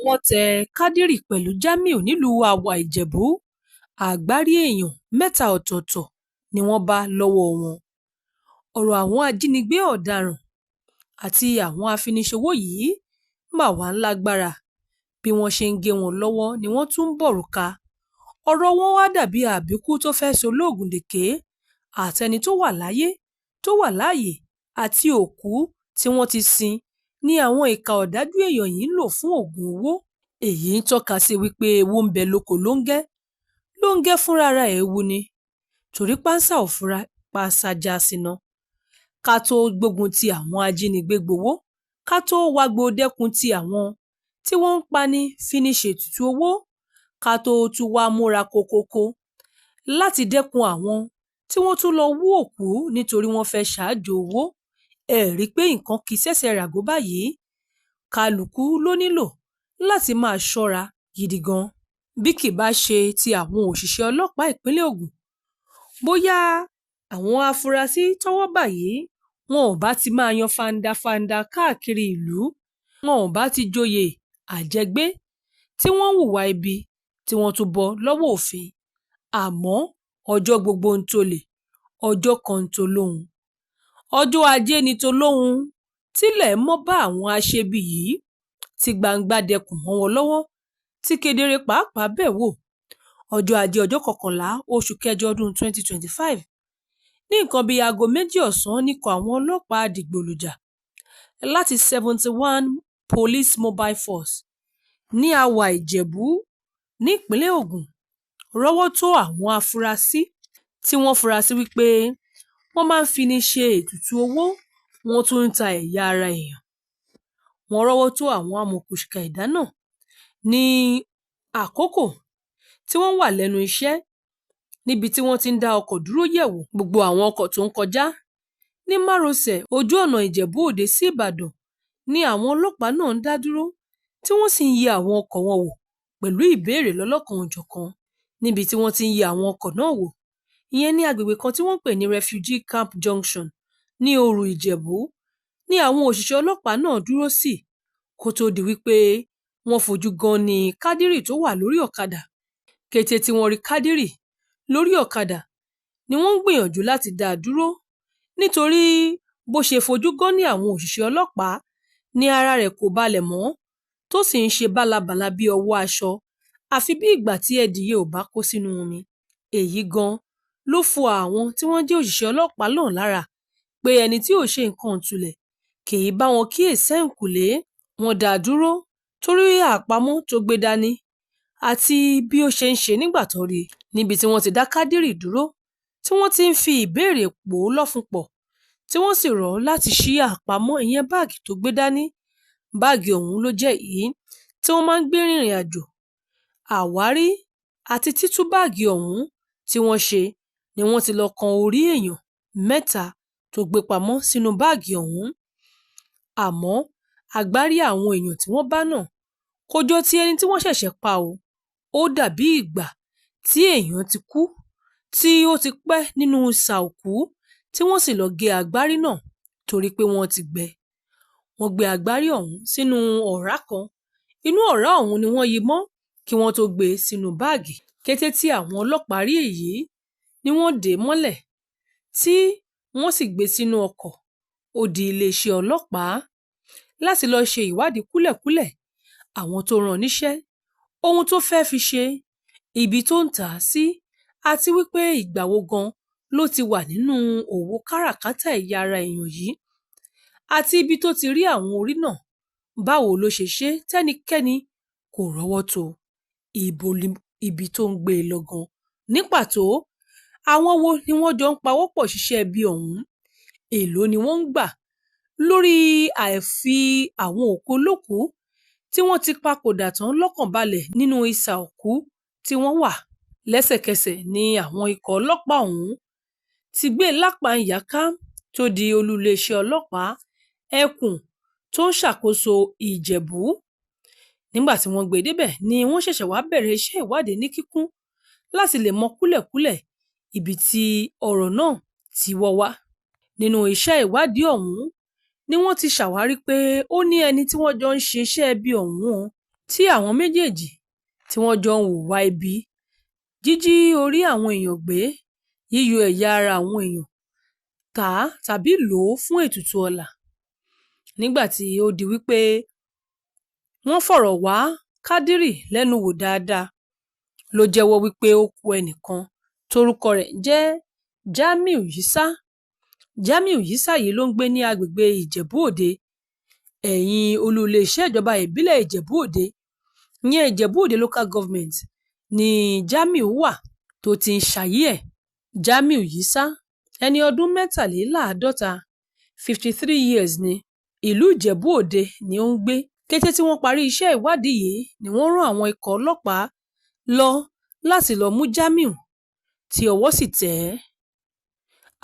ọwọ́ tẹ Kádírì pẹ̀lú Jamiu nílùú Àwà Ìjẹ̀bú. Àgbárí èèyàn 3 ọ̀tọ̀ọ̀tọ̀ ni wọ́n bá lọ́wọ́ wọn. Ọ̀rọ̀ àwọn ajínigbé ọ̀daràn àti àwọn afiniṣòwò yìí mà wá lágbára. Bí wọ́n ṣe ń gé wọn lọ́wọ́ ni wọ́n tún ń bọ̀rùka. Ọ̀rọ̀ wọn wá dàbí àbíkú tó fẹ́ solóògùn dèké. Àtẹni tó wà láyé, tó wà láàyè àti òkú tí wọ́n ti sin ni àwọn ìka ọ̀dájú èèyàn yìí ń lò fún òògùn owó. Èyí ń tọ́ka sí wípé ewu ń bẹ lóko lóńgẹ́. Lóńgẹ́ fúnra ra ewu ni, torí pánsá ò fura pánsá já síná. Ká tó gbógun ti àwọn ajínigbé gbowó, ká tó wagbo dẹ́kun ti àwọn tí wọ́n ń pani fini ṣètùtù owó, ká tó tún wá múra kokoko láti dẹ́kun àwọn tí wọ́n tún lọ wú òkú nítorí wọ́n fẹ́ ṣáájú owó. Ẹ rí pé nǹkan kì í ṣẹ̀ṣẹ̀ ràgó báyìí. Kálukú ló nílò láti máa ṣọ́ra gidi gan. Bí kì bá ṣe ti àwọn òṣìṣẹ́ ọlọ́pàá ìpínlẹ̀ Ògùn, bóyá àwọn afurasí tọ́wọ́ bà yìí wọn ò bá ti máa yan fandafanda káàkiri ìlú, wọn ò bá ti joyè àjẹgbé tí wọ́n ń hùwà ibi tí wọ́n tún bọ́ lọ́wọ́ òfin. Àmọ́ ọjọ́ gbogbo ń tolè, ọjọ́ kan ń tolóhun. Ọjọ́ ajé ni tolóhun. Tílẹ̀ mọ́ bá àwọn aṣebi yìí, tí gbangba dẹkùn mọ́ wọn lọ́wọ́, tí kedere pàápàá bẹ̀ wò. Ọjọ́ ajé ọjọ́ 11 oṣù kẹjọ ọdún 2025 ní nǹkan bíi aago 2 ọ̀sán níkọ̀ àwọn ọlọ́pàá dìgbòlùjà láti 71 Police Mobile Force ní Àwà Ìjẹ̀bú nípínlẹ̀ Ògùn rọ́wọ́ tó àwọn afurasí tí wọ́n fura sí wípé wọ́n máa ń fini ṣe ètùtù owó, wọ́n tún ń ta ẹ̀yà ara èèyàn. Wọ́n rọ́wọ́ tó àwọn amọ̀òkùnsìkà ẹ̀dá náà ní àkókò tí wọ́n wà lẹ́nu iṣẹ́, níbi tí wọ́n ti ń dá ọkọ̀ dúró yẹ̀wò gbogbo àwọn ọkọ̀ tó ń kọjá ní márosẹ̀ ojú ọ̀nà Ìjẹ̀bú Òde sí Ìbàdàn ni àwọn ọlọ́pàá náà ń dá dúró, tí wọ́n sì ń yẹ àwọn ọkọ̀ wọn wò pẹ̀lú ìbéèrè lọ́lọ́kan-ò-jọ̀kan. Níbi tí wọ́n ti ń yẹ àwọn ọkọ̀ náà wò, ìyẹn ní agbègbè kan tí wọ́n pè ní Refugee Camp Junction ní Òru Ìjẹ̀bú, ni àwọn òṣìṣẹ́ ọlọ́pàá náà dúró sí kó tó di wípé wọ́n fojú gan ni Kádírì tó wà lórí ọ̀kadà. Kété tí wọ́n rí Kádírì lórí ọ̀kadà ni wọ́n ń gbìyànjú láti dá a dúró, nítorí bó ṣe fojú gan ni àwọn òṣìṣẹ́ ọlọ́pàá ní ara rẹ̀ kò balẹ̀ mọ́, tó sì ń ṣe bálabàla bí ọwọ́ aṣọ, àfi bí ìgbà tí ẹdìyẹ ò bá kó sínú omi. Èyí gan ló fọ àwọn tí wọ́n jẹ́ òṣìṣẹ́ ọlọ́pàá náà lára pé ẹni tí ò ṣe nǹkan ìtúlẹ̀ kì í bá wọn kíyèsí ẹ̀yìnkùlé. Wọ́n dá a dúró torí àpamọ́ tó gbé dání àti bí ó ṣe ń ṣe nígbà tó rí i. Níbi tí wọ́n ti dá Kádírì dúró, tí wọ́n ti ń fi ìbéèrè pò ó lọ́fun pọ̀, tí wọ́n sì rọ̀ ọ́ láti ṣí àpamọ́ ìyẹn báàgì tó gbé dání. Báàgì ọ̀hún ló jẹ́ èyí tí wọ́n máa ń gbé rìnrìn àjò. Àwárí àti títú báàgì ọ̀hún tí wọ́n ṣe ni wọ́n ti lọ kan orí èèyàn 3 tó gbé pamọ́ sínú báàgì ọ̀hún. Àmọ́ àgbárí àwọn èèyàn tí wọ́n bá náà kò jọ ti ẹni tí wọ́n ṣẹ̀ṣẹ̀ pa o. Ó dàbí ìgbà tí èèyàn ti kú, tí ó ti pẹ́ nínú isà òkú, tí wọ́n sì lọ gé àgbárí náà torí pé wọ́n ti gbẹ. Wọ́n gbé àgbárí ọ̀hún sínú ọ̀rá kan. Inú ọ̀rá ọ̀hún ni wọ́n yí mọ́ kí wọ́n tó gbé e sínú báàgì. Kété tí àwọn ọlọ́pàá rí èyí ni wọ́n dè é mọ́lẹ̀, tí wọ́n sì gbé e sínú ọkọ̀. Ó di iléeṣẹ́ ọlọ́pàá láti lọ ṣe ìwádìí kúlẹ̀kúlẹ̀ àwọn tó rán níṣẹ́, ohun tó fẹ́ fi ṣe, ibi tó ń tà á sí, àti wípé ìgbà wo gan ló ti wà nínú òwò káràkátà ẹ̀yà ara èèyàn yìí, àti ibi tó ti rí àwọn orí náà. Báwo ló ṣe ṣe tẹ́nikẹ́ni kò rọ́wọ́ tó? Ibi tó ń gbé e lọ gan ní pàtó? Àwọn wo ni wọ́n jọ ń pawọ́pọ̀ ṣiṣẹ́ ibi ọ̀hún? Èló ni wọ́n ń gbà lórí àìfi àwọn òkú olókùú tí wọ́n ti papòdà tán lọ́kàn balẹ̀ nínú isà òkú tí wọ́n wà? Lẹ́sẹ̀kẹsẹ̀ ni àwọn ikọ̀ ọlọ́pàá ọ̀hún ti gbé e lápá-ìyáká tó di olú iléeṣẹ́ ọlọ́pàá ẹkùn tó ń ṣàkóso Ìjẹ̀bú. Nígbà tí wọ́n gbé e débẹ̀ ni wọ́n ṣẹ̀ṣẹ̀ wá bẹ̀rẹ̀ iṣẹ́ ìwádìí ní kíkún láti lè mọ kúlẹ̀kúlẹ̀ ibi tí ọ̀rọ̀ náà ti wọ́ wá. Nínú iṣẹ́ ìwádìí ọ̀hún ni wọ́n ti ṣàwárí pé ó ní ẹni tí wọ́n jọ ń ṣe iṣẹ́ ibi ọ̀hún tí àwọn méjèèjì tí wọ́n jọ ń hùwà ibi, jíjí orí àwọn èèyàn gbé, yíyọ ẹ̀yà ara àwọn èèyàn, tà á tàbí lò ó fún ètùtù ọlà. Nígbà tí ó di wípé wọ́n fọ̀rọ̀ wá Kádírì lẹ́nu wò dáadáa, ló jẹ́wọ́ wípé ó kù ẹnìkan tórúkọ rẹ̀ jẹ́ Jamiu Yísà. Jamiu Yísà yìí ló ń gbé ní agbègbè Ìjẹ̀bú Òde, ẹ̀yìn olú iléeṣẹ́ ìjọba ìbílẹ̀ Ìjẹ̀bú Òde, ìyẹn Ìjẹ̀bú Òde local government ni Jamiu wà tó ti ń ṣayé ẹ̀. Jamiu Yísà, ẹni ọdún 53, 53 years ni, ìlú Ìjẹ̀bú Òde ni ó ń gbé. Kété tí wọ́n parí iṣẹ́ ìwádìí yìí ni wọ́n rán àwọn ikọ̀ ọlọ́pàá lọ láti lọ mú Jamiu, tí ọwọ́ sì tẹ̀ ẹ́.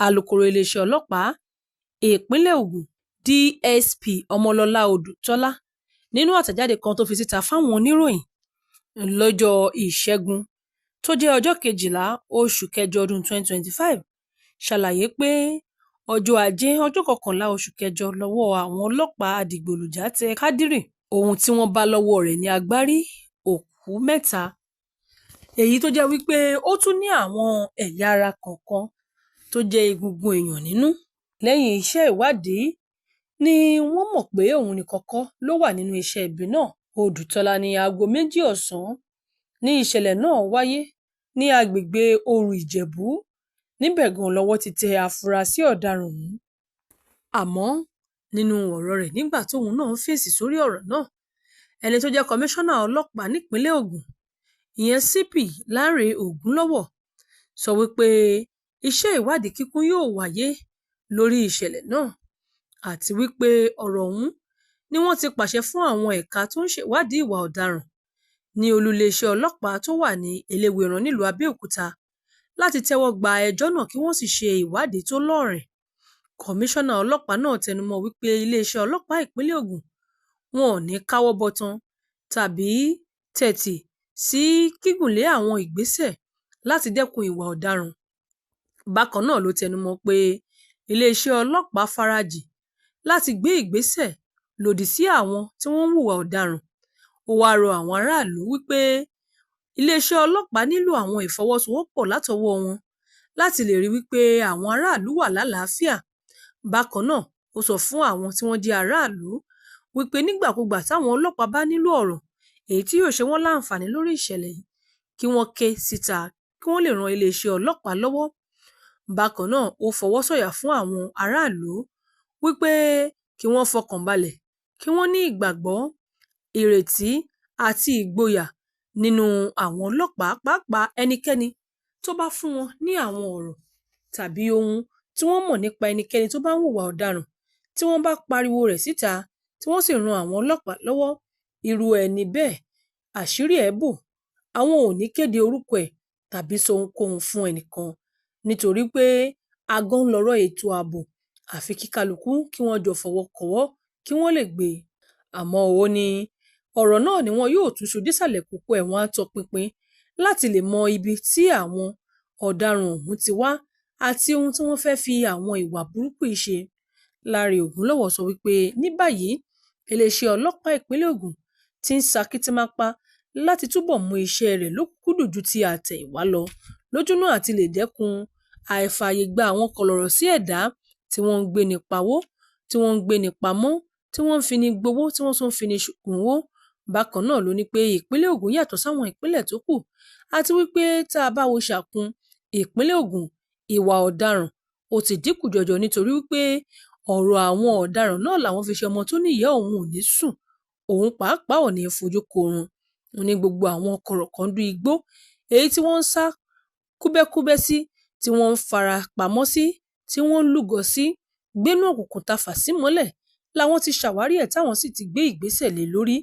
Alukoro iléeṣẹ́ ọlọ́pàá ìpínlẹ̀ Ògùn DSP Ọmọlọ́lá Odùtọ́lá, nínú àtẹ̀jáde kan tó fi síta fáwọn oníròyìn lọ́jọ́ Ìṣẹ́gun tó jẹ́ ọjọ́ 12 oṣù kẹjọ ọdún 2025, ṣàlàyé pé ọjọ́ Ajé ọjọ́ 11 oṣù kẹjọ lọ́wọ́ àwọn ọlọ́pàá adigbòlùjà tẹ Kádírì. Ohun tí wọ́n bá lọ́wọ́ rẹ̀ ní agbárí, òkú 3, èyí tó jẹ́ wípé ó tún ní àwọn ẹ̀yà ara kọ̀ọ̀kan tó jẹ́ egungun èèyàn nínú. Lẹ́yìn iṣẹ́ ìwádìí ni wọ́n mọ̀ pé òun nìkan kọ́ ló wà nínú iṣẹ́ ibi náà. Odùtọ́lá ní aago 2 ọ̀sán ní ìṣẹ̀lẹ̀ náà wáyé ní agbègbè Òru Ìjẹ̀bú. Níbẹ̀ gan lọ́wọ́ ti tẹ afurasí ọ̀daràn ọ̀hún. Àmọ́ nínú ọ̀rọ̀ rẹ̀ nígbà tóun náà ń fèsì sórí ọ̀rọ̀ náà, ẹni tó jẹ́ kọmíṣánná ọlọ́pàá nípínlẹ̀ Ògùn, ìyẹn CP Lánrè Ògúnlọ́wọ̀, sọ wípé iṣẹ́ ìwádìí kíkún yóò wáyé lórí ìṣẹ̀lẹ̀ náà, àti wípé ọ̀rọ̀ ọ̀hún ni wọ́n ti pàṣẹ fún àwọn ẹ̀ka tó ń ṣèwádìí ìwà ọ̀daràn ní olú iléeṣẹ́ ọlọ́pàá tó wà ní Eléwéran nílùú Abẹ́òkúta láti tẹ́wọ́ gba ẹjọ́ náà kí wọ́n sì ṣe ìwádìí tó lọ́ọ̀rìn. Kọmíṣánná ọlọ́pàá náà tẹnumọ́ wípé iléeṣẹ́ ọlọ́pàá ìpínlẹ̀ Ògùn wọn ò ní káwọ́ bọ̀tán tàbí tẹ̀tì sí gígùnlé àwọn ìgbésẹ̀ láti dẹ́kun ìwà ọ̀daràn. Bákan náà ló tẹnumọ́ pé iléeṣẹ́ ọlọ́pàá farajìn láti gbé ìgbésẹ̀ lòdì sí àwọn tí wọ́n ń hùwà ọ̀daràn. Ó wá rọ àwọn aráàlú wípé iléeṣẹ́ ọlọ́pàá nílò àwọn ìfọwọ́sowọ́pọ̀ látọwọ́ wọn láti lè rí wípé àwọn aráàlú wà lálàáfíà. Bákan náà, ó sọ fún àwọn tí wọ́n jẹ́ aráàlú wípé nígbàkúgbà táwọn ọlọ́pàá bá nílò ọ̀rọ̀ èyí tí yóò ṣe wọ́n láǹfààní lórí ìṣẹ̀lẹ̀ yìí, kí wọ́n ké síta kí wọ́n lè ran iléeṣẹ́ ọlọ́pàá lọ́wọ́. Bákan náà, ó fọwọ́ sọ̀yà fún àwọn aráàlú wípé kí wọ́n fọkàn balẹ̀, kí wọ́n ní ìgbàgbọ́, ìrètí àti ìgboyà nínú àwọn ọlọ́pàá, pàápàá ẹnikẹ́ni tó bá fún wọn ní àwọn ọ̀rọ̀ tàbí ohun tí wọ́n mọ̀ nípa ẹnikẹ́ni tó bá ń hùwà ọ̀daràn, tí wọ́n bá pariwo rẹ̀ síta tí wọ́n sì ran àwọn ọlọ́pàá lọ́wọ́, irú ẹni bẹ́ẹ̀ àṣírí ẹ̀ bò, àwọn ò ní kéde orúkọ ẹ̀ tàbí sọ ohunkóhun fún ẹnìkan, nítorí pé agán lọ̀rọ̀ ètò ààbò, àfi kí kálukú kí wọ́n jọ fọwọ́ kọ́wọ́ kí wọ́n lè gbé. Àmọ́ ó ní ọ̀rọ̀ náà ni wọn yóò túṣu désàlẹ̀ kókó ẹ̀wọ̀n àtọpinpin láti lè mọ ibi tí àwọn ọ̀daràn ọ̀hún ti wá àti ohun tí wọ́n fẹ́ fi àwọn ìwà burúkú yìí ṣe. Lánrè Ògúnlọ́wọ̀ sọ wípé ní báyìí iléeṣẹ́ ọlọ́pàá ìpínlẹ̀ Ògùn ti ń sakitímápá láti túbọ̀ mú iṣẹ́ rẹ̀ lókùnkúndùn ju ti àtẹ̀yìnwá lọ, lójúnà àti lè dẹ́kun àìfààyè gba àwọn kọ̀lọ̀rọ̀ sí ẹ̀dá tí wọ́n ń gbéni pawó, tí wọ́n ń gbéni pamọ́, tí wọ́n ń fini gbowó, tí wọ́n tún ń fini ṣògùnwó. Bákan náà ló ní pé ìpínlẹ̀ Ògùn yàtọ̀ sáwọn ìpínlẹ̀ tó kù, àti wípé tá a bá wo ṣàkun ìpínlẹ̀ Ògùn, ìwà ọ̀daràn ó ti dínkù jọjọ nítorí wípé ọ̀rọ̀ àwọn ọ̀daràn náà làwọn fi ṣe ọmọ tó ní ìyá òun ò ní sùn, òun pàápàá ò ní fojú korun. Ní gbogbo àwọn kọ̀rọ̀kọ́ndú igbó èyí tí wọ́n ń sá kúbẹ́kúbẹ́ sí, tí wọ́n ń fara pamọ́ sí, tí wọ́n ń lúgọ sí, gbénú òkùnkùn ta fà sí mọ́lẹ̀ làwọn ti ṣàwárí ẹ̀ táwọn sì ti gbé ìgbésẹ̀ lé lórí.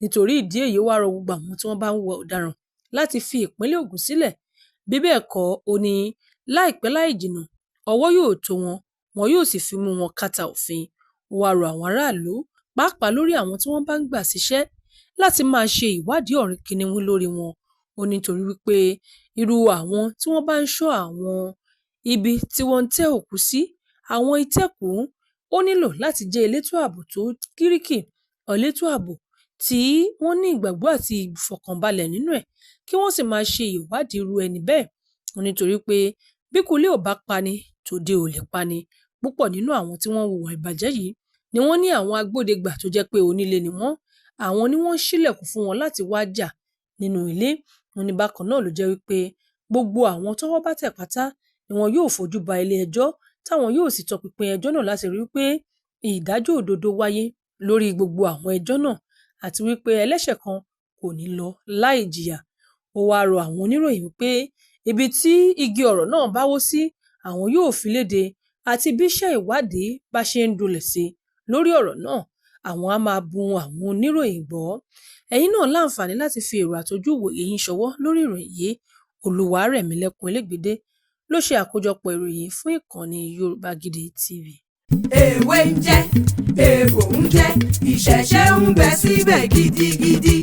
Nítorí ìdí èyí wá rọ gbogbo àwọn tí wọ́n bá ń hùwà ọ̀daràn láti fi ìpínlẹ̀ Ògùn sílẹ̀. Bí bẹ́ẹ̀ kọ́, ó ní láìpẹ́ láì jìnnà ọwọ́ yóò tó wọn, wọn yóò sì fi mú wọn kàtà òfin. Ó wá rọ àwọn aráàlú, pàápàá lórí àwọn tí wọ́n bá ń gbà síṣẹ́, láti máa ṣe ìwádìí ọ̀rìn kìnìún lórí wọn. Ó ní nítorí wípé irú àwọn tí wọ́n bá ń ṣọ́ àwọn ibi tí wọ́n ń tẹ́ òkú sí, àwọn ìtẹ́kùú, ó nílò láti jẹ́ elétò ààbò tó gíríkì, elétò ààbò tí wọ́n ní ìgbàgbọ́ àti ìfọ̀kànbalẹ̀ nínú ẹ̀, kí wọ́n sì máa ṣe ìwádìí irú ẹni bẹ́ẹ̀. Nítorí pé bí kulé ò bá pani, tòde ò lè pani. Púpọ̀ nínú àwọn tí wọ́n hùwà ìbàjẹ́ yìí ni wọ́n ní àwọn agbódegbà tó jẹ́ pé onílé ni wọ́n. Àwọn ni wọ́n ṣílẹ̀kùn fún wọn láti wá jà nínú ilé. Wọ́n ní bákan náà ló jẹ́ wípé gbogbo àwọn tọ́wọ́ bá tẹ̀ pátá ni wọn yóò fojú ba ilé ẹjọ́, táwọn yóò sì tọpinpin ẹjọ́ náà láti rí wípé ìdájọ́ òdodo wáyé lórí gbogbo àwọn ẹjọ́ náà, àti wípé ẹlẹ́ṣẹ̀ kan kò ní lọ láì jìyà. Ó wá rọ àwọn oníròyìn wípé ibi tí igi ọ̀rọ̀ náà bá wó sí, àwọn yóò fi léde, àti bí iṣẹ́ ìwádìí bá ṣe ń dulẹ̀ sí lórí ọ̀rọ̀ náà, àwọn á máa bun àwọn oníròyìn gbọ́. Ẹ̀yin náà láǹfààní láti fi èrò àtojú ìwòye yín ṣọwọ́ lórí ìròyìn yìí. Olúwarẹ̀mílẹ́kùn Elégbèdé ló ṣe àkójọpọ̀ ìròyìn fún ìkànnì Yorùbá Gidi TV. Èwe ń jẹ́, egbò ń jẹ́, ìṣẹ̀ṣẹ̀ ń bẹ síbẹ̀ gidigidi.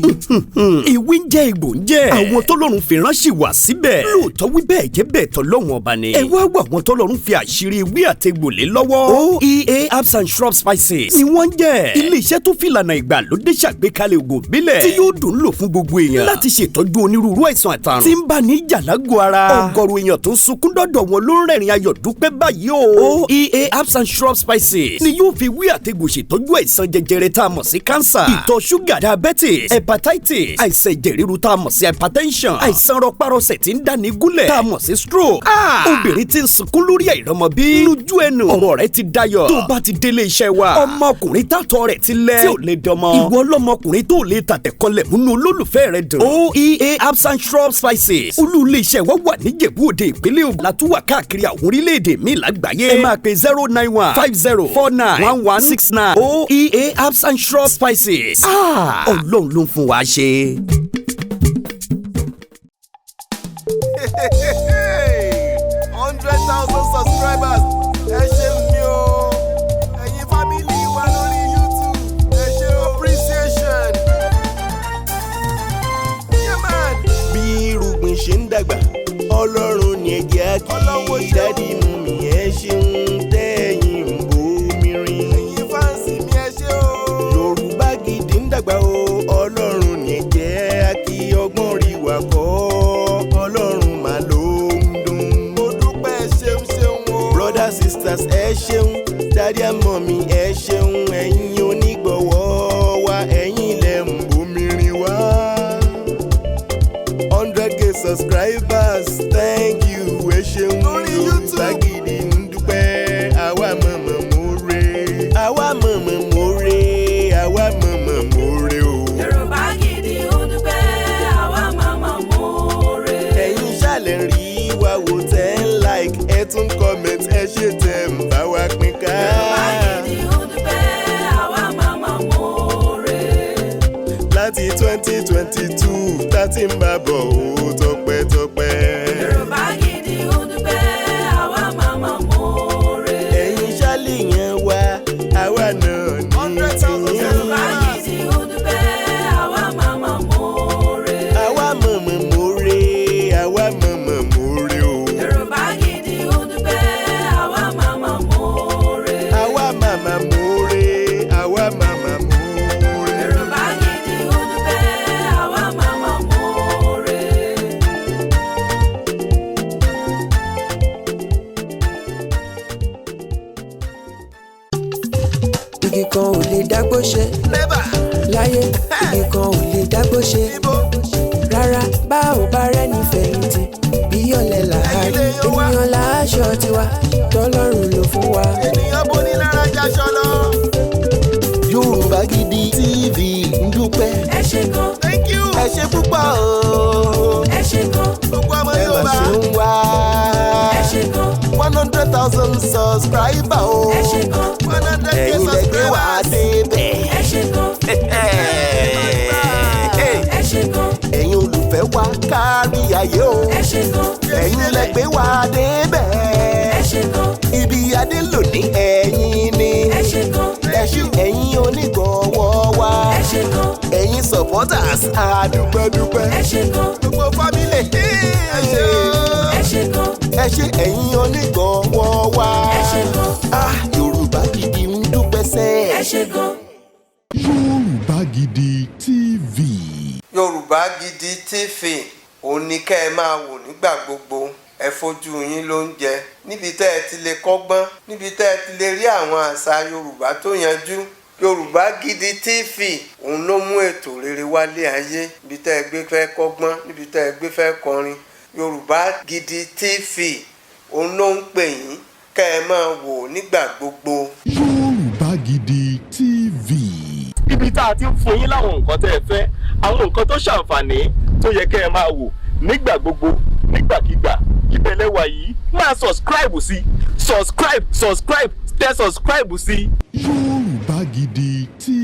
Ìwé ń jẹ́, egbò ń jẹ́, àwọn tọ́lọ́run fi ránṣẹ́ wá síbẹ̀. Lóòótọ́ wí bẹ́ẹ̀ jẹ́ bẹ́ẹ̀ tọ́lọ́run ọba ni. Ẹ wá wá àwọn tọ́lọ́run fi àṣírí ewé àtegbò lé lọ́wọ́. OEA Herbs and Shrub Spices ni wọ́n jẹ́. Ilé-iṣẹ́ tó fi ìlànà ìgbàlódé ṣàgbékalẹ̀ ògùn ìbílẹ̀ tí yóò dùn lò fún gbogbo èèyàn láti ṣètọ́jú onírúurú àìsàn àtàrùn tí ń bá ní ìjà lágọ̀ọ́ ara. Ọ̀gọ̀rọ̀ èèyàn tó ń sunkún dọ́dọ̀ wọn ló ń rẹ́rìn ayọ̀ dúpẹ́ báyìí o. OEA Herbs and Shrub Spices ni yóò fi wí àtegbò ṣètọ́jú àìsàn jẹjẹrẹ tá a mọ̀ sí cancer, ìtọ̀ ṣúgà, diabetes, hepatitis, àìsàn ẹ̀jẹ̀ ríru tá a mọ̀ sí hypertension, àìsàn rọpárọsẹ̀ tí ń dáni gúnlẹ̀ tá a mọ̀ sí stroke. Obìnrin tí ń sunkún lórí àìrọ́mọbí, lójú ẹnu ọ̀rọ̀ rẹ̀ ti dayọ̀. Tó bá ti délé iṣẹ́ wa, ọmọkùnrin tàtọ̀ rẹ̀ ti lẹ̀ tí ò lè dọmọ. Ìwọ ọlọ́mọkùnrin tó lè tàtẹ̀kọlẹ̀ múnú olólùfẹ́ rẹ̀ dùn. OEA Herbs and Shrub Spices olú ilé iṣẹ́ wa wà níjẹ̀bú Òde ìpínlẹ̀ Ògùn, látúwà káàkiri àwọn orílẹ̀-èdè míì lágbàáyé. Ẹ máa pe 09150491169. OEA Herbs and Shrub Spices. Ọlọ́run ló ń fún wa ṣe. 100,000 subscribers. Ẹ ṣeun ni o. Ẹ̀yin fámìlì wa lórí YouTube. Ẹ ṣe appreciation. Yeah man. Bí irúgbìn ṣe ń dàgbà, Ọlọ́run ni ẹ jẹ́ kí dádì mú mi ẹ ṣeun tẹ́yìn ń bomi rin. Ẹ̀yin fáǹsì mi ẹ ṣe o. Yorùbá Gidi ń dàgbà o. Ọlọ́run ni ẹ jẹ́ kí ọgbọ́n rí wa kọ́. Ọlọ́run mà ló ń dùn. Mo dúpẹ́ ṣeun ṣeun o. Brothers sisters ẹ ṣeun. Daddy and mommy ẹ ṣeun. Ẹ̀yin onígbọ̀wọ́ wa, ẹ̀yin lẹ ń bomi rin wá. 100K subscribers, thank you, ẹ ṣeun. Yorùbá Gidi ń dúpẹ́, àwa mọ̀mọ́ more, àwa mọ̀mọ́ more, àwa mọ̀mọ́ more o. Yorùbá Gidi ń dúpẹ́, àwa mọ̀mọ́ more. Ẹ̀yin ṣàlẹ̀ rí wa wò tẹ́ ń like, ẹ tún comment, ẹ ṣe tẹ̀ ń bá wa pín ká. Yorùbá Gidi ń dúpẹ́, àwa mọ̀mọ́ more. Láti 2022 tá ti ń bá bọ̀ ó tọpẹ́tọpẹ́. Yorùbá Gidi ń dúpẹ́, àwa mọ̀mọ́ more. Ẹ̀yin ṣálì yẹn wá, àwa náà ní tiyín. Yorùbá Gidi ń dúpẹ́, àwa mọ̀mọ́ more. Àwa mọ̀mọ́ more, àwa mọ̀mọ́ more o. Yorùbá Gidi ń dúpẹ́, àwa mọ̀mọ́ more. Àwa màmá more, àwa màmá more. Yorùbá Gidi ń dúpẹ́, àwa mọ̀mọ́ more. Igi kan ò lè dágbó ṣe Never. láyé, igi kan ò lè dágbó ṣe Ibo. rárá. Bá ò bá rẹ́ni fẹ̀yìntì bí ọ̀lẹ làárí. Ènìyàn láṣọ tiwa tọ́lọ́run ló fún wa. Ènìyàn bó ní lára jaṣọ lọ. Yorùbá Gidi TV ń dúpẹ́. Ẹ ṣé gan, Thank you. Ẹ ṣé púpọ̀ o. ẹ ṣé gan, Gbogbo ọmọ Ẹ mà Yorùbá. ṣe ń wá. ẹ ṣé gan, 100,000 subscriber o. ẹ ṣé gan, 100K Ẹ̀yin lẹ gbé wá subscribers. débẹ̀. ẹ ṣé gan, ẹ ṣé gan, Ẹ̀yin olùfẹ́ wa kárí ayé o. ẹ ṣé gan, Ẹ̀yin lẹ gbé wá débẹ̀. ẹ ṣé gan, Ibi adé lónìí ẹ̀yin ni. ẹ ṣé gan, Ẹ̀yin onígbọ̀wọ́ wa. ẹ ṣé gan, Ẹ̀yin supporters àdúpẹ́dúpẹ́. ẹ ṣé gan, Gbogbo family ẹ ṣé o. ẹ ṣé gan, Ẹ ṣé ẹ̀yin onígbọ̀wọ́ wa. ẹ ṣé gan, Yorùbá Gidi ń dúpẹ́ sẹ́ẹ̀. ẹ ṣé gan. Yorùbá Gidi TV. Yorùbá Gidi TV òun ni kẹ́ ẹ máa wò nígbà gbogbo. Ẹ fojú yín lóúnjẹ níbi tẹ́ ẹ ti lè kọ́gbọ́n, níbi tẹ́ ẹ ti lè rí àwọn àṣà Yorùbá tó yanjú. Yorùbá Gidi TV òun ló mú ètò rere wálé ayé, níbi tẹ́ ẹ gbé fẹ́ kọ́gbọ́n, níbi tẹ́ ẹ gbé fẹ́ kọrin. Yorùbá Gidi TV òun ló ń pè yín kẹ́ ẹ máa wò nígbà gbogbo. Yorùbá Gidi TV. Ibi tá a ti ń fún yín láwọn nǹkan tẹ́ ẹ fẹ́, àwọn nǹkan tó ṣàǹfààní tó yẹ kẹ́ ẹ máa wò nígbà gbogbo, nígbàkigbà. Ìbẹ̀lẹ̀ wà yìí máa subscribe sí, tẹ subscribe sí. Yorùbá Gidi TV.